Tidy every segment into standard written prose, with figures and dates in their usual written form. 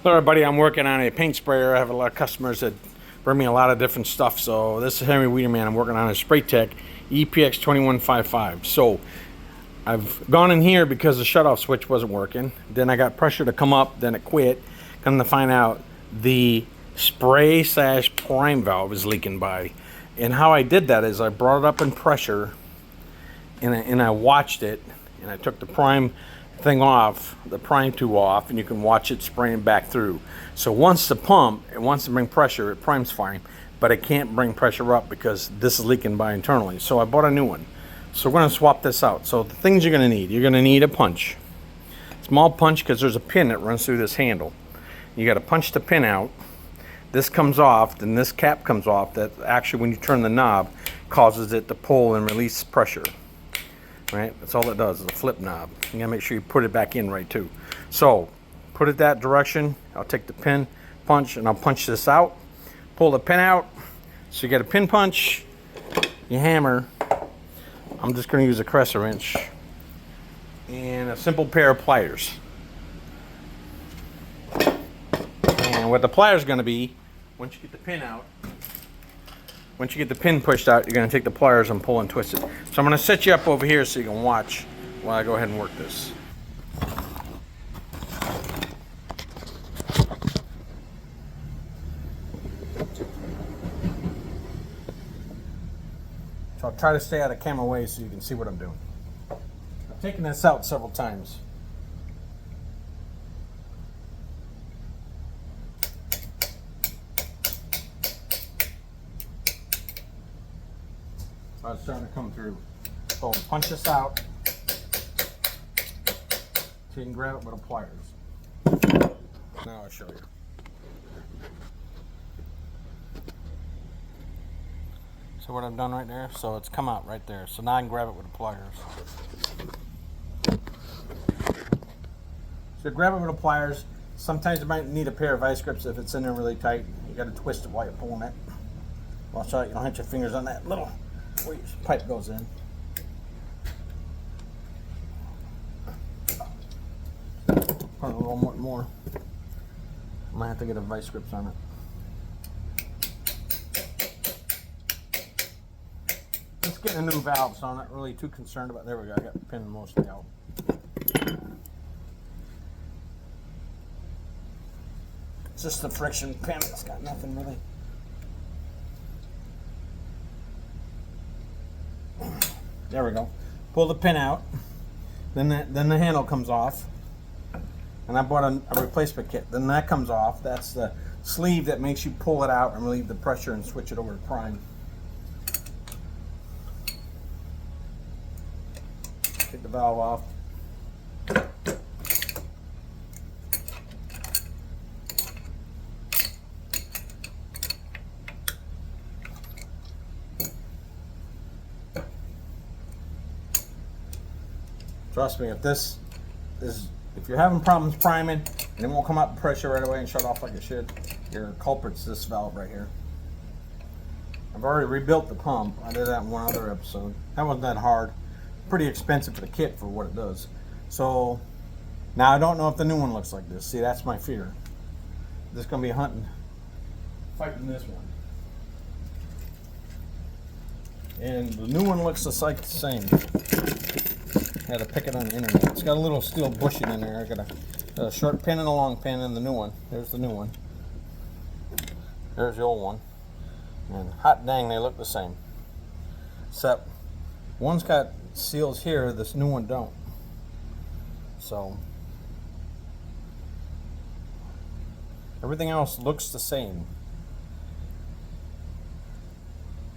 Hello everybody, I'm working on a paint sprayer. I have a lot of customers that bring me a lot of different stuff. So this is Henry Weiderman. I'm working on a Spray Tech EPX 2155. So I've gone in here because the shutoff switch wasn't working. Then I got pressure to come up, then it quit. Come to find out the spray slash prime valve is leaking by. And how I did that is I brought it up in pressure and I watched it, and I took the prime thing off, the prime tube off, and you can watch it spraying back through. So once the pump, it wants to bring pressure, it primes fine, but it can't bring pressure up because this is leaking by internally. So I bought a new one. So we're gonna swap this out. So the things you're gonna need a punch. Small punch, because there's a pin that runs through this handle. You gotta punch the pin out. This comes off, then this cap comes off. That actually, when you turn the knob, causes it to pull and release pressure. Right? That's all it does, is a flip knob. You gotta make sure you put it back in right too. So, put it that direction. I'll take the pin punch and I'll punch this out. Pull the pin out. So you get a pin punch, you hammer. I'm just gonna use a crescent wrench and a simple pair of pliers. And what the pliers gonna be, once you get the pin out, once you get the pin pushed out, you're going to take the pliers and pull and twist it. So I'm going to set you up over here so you can watch while I go ahead and work this. So I'll try to stay out of camera way so you can see what I'm doing. I've taken this out several times. It's starting to come through. So punch this out so you can grab it with the pliers. Now I'll show you. So what I've done right there, so it's come out right there. So now I can grab it with the pliers. So grab it with the pliers. Sometimes you might need a pair of vice grips if it's in there really tight. You got to twist it while you're pulling it. Watch out, you don't hit your fingers on that little where your pipe goes in. Put a little more. I might have to get a vice grips on it. Just getting a new valve, so I'm not really too concerned about. There we go. I got the pin mostly out. It's just the friction pin. It's got nothing really. There we go. Pull the pin out. Then the handle comes off. And I bought a replacement kit. Then that comes off. That's the sleeve that makes you pull it out and relieve the pressure and switch it over to prime. Take the valve off. Trust me, if you're having problems priming and it won't come out pressure right away and shut off like it should, your culprit's this valve right here. I've already rebuilt the pump. I did that in one other episode. That wasn't that hard. Pretty expensive for the kit for what it does. So now I don't know if the new one looks like this. See, that's my fear. This is gonna be fighting this one. And the new one looks just like the same. I had to pick it on the internet. It's got a little steel bushing in there. I got a short pin and a long pin in the new one. There's the new one. There's the old one. And hot dang, they look the same. Except one's got seals here, this new one don't. So everything else looks the same.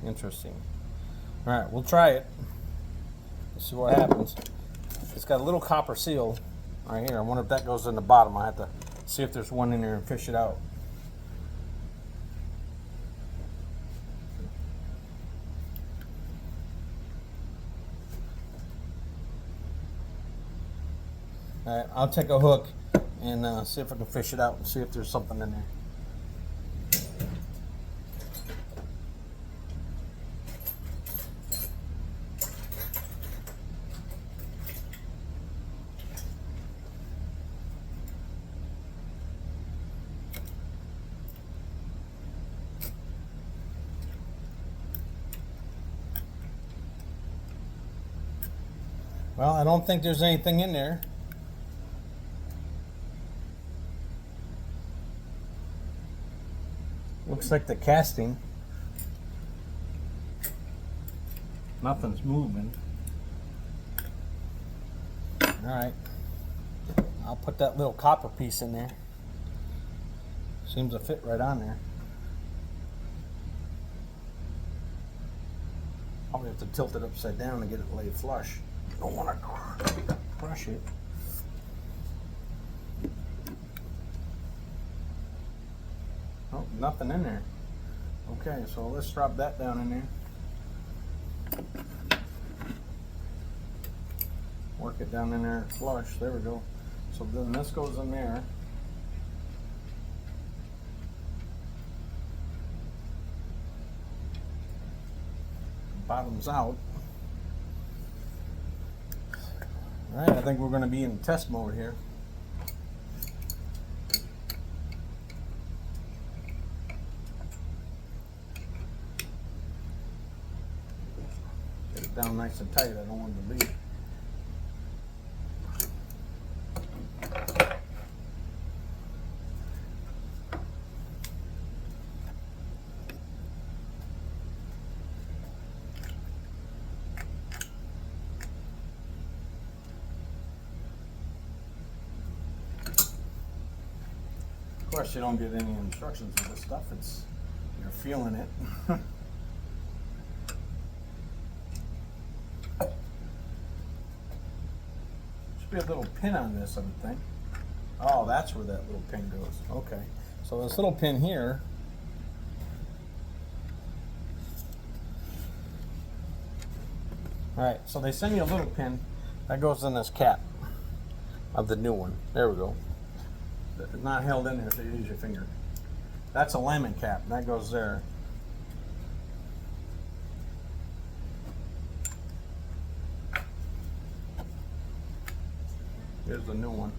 Interesting. Alright, we'll try it. Let's see what happens. It's got a little copper seal right here. I wonder if that goes in the bottom. I have to see if there's one in there and fish it out. Alright, I'll take a hook and see if I can fish it out and see if there's something in there. Well, I don't think there's anything in there. Looks like the casting. Nothing's moving. Alright. I'll put that little copper piece in there. Seems to fit right on there. Probably have to tilt it upside down to get it laid flush. Don't want to crush it. Oh, nothing in there. Okay, so let's drop that down in there. Work it down in there flush. There we go. So then this goes in there. Bottoms out. Alright, I think we're going to be in test mode here. Get it down nice and tight. I don't want it to leak. Of course, you don't get any instructions with this stuff. It's, you're feeling it. Should be a little pin on this, I would think. Oh, that's where that little pin goes. Okay. So this little pin here. Alright, so they send you a little pin that goes in this cap of the new one. There we go. It's not held in there, so you use your finger. That's a lemon cap. That goes there. Here's the new one.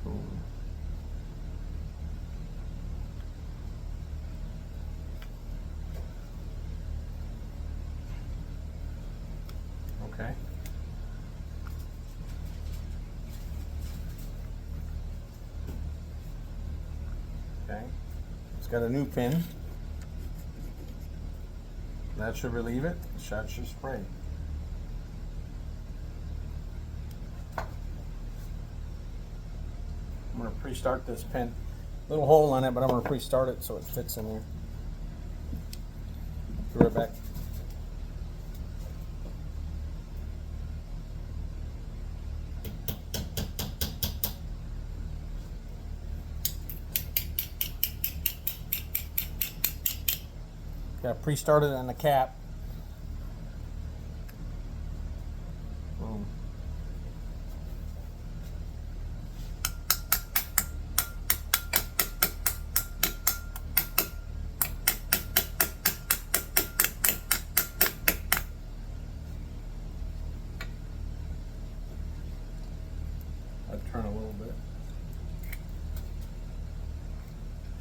Cool. Okay. Okay. It's got a new pin. That should relieve it. The shot should spray. I'm going to pre-start this pin. Little hole in it, but I'm going to pre-start it so it fits in there. Be right back. Got pre-started on the cap. Boom. I'd turn a little bit.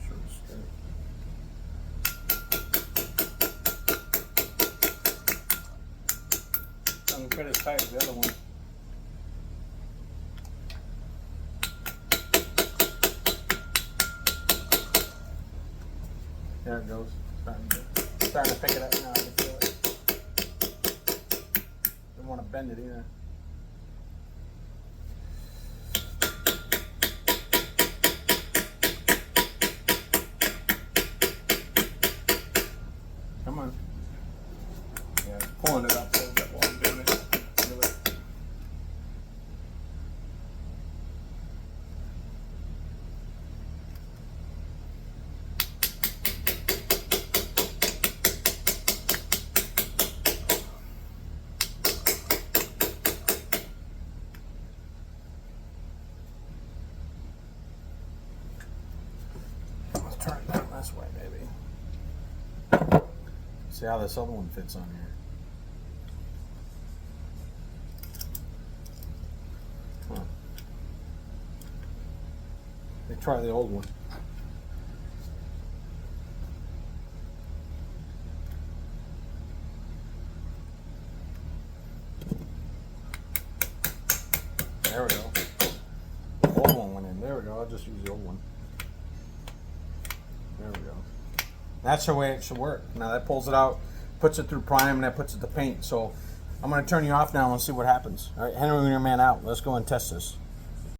Sure it's straight. Doesn't fit as tight as the other one. There it goes. Starting to pick it up now. I can feel it. Don't want to bend it either. Come on. Yeah, pulling it up a little bit while I'm doing it. Feel it. Let's turn it down this way, maybe. See how this other one fits on here. Come try the old one. There we go. The old one went in. There we go. I'll just use the old one. There we go. That's the way it should work. Now that pulls it out, puts it through prime, and that puts it to paint. So I'm going to turn you off now and see what happens. All right, Henry Wiener Man out. Let's go and test this.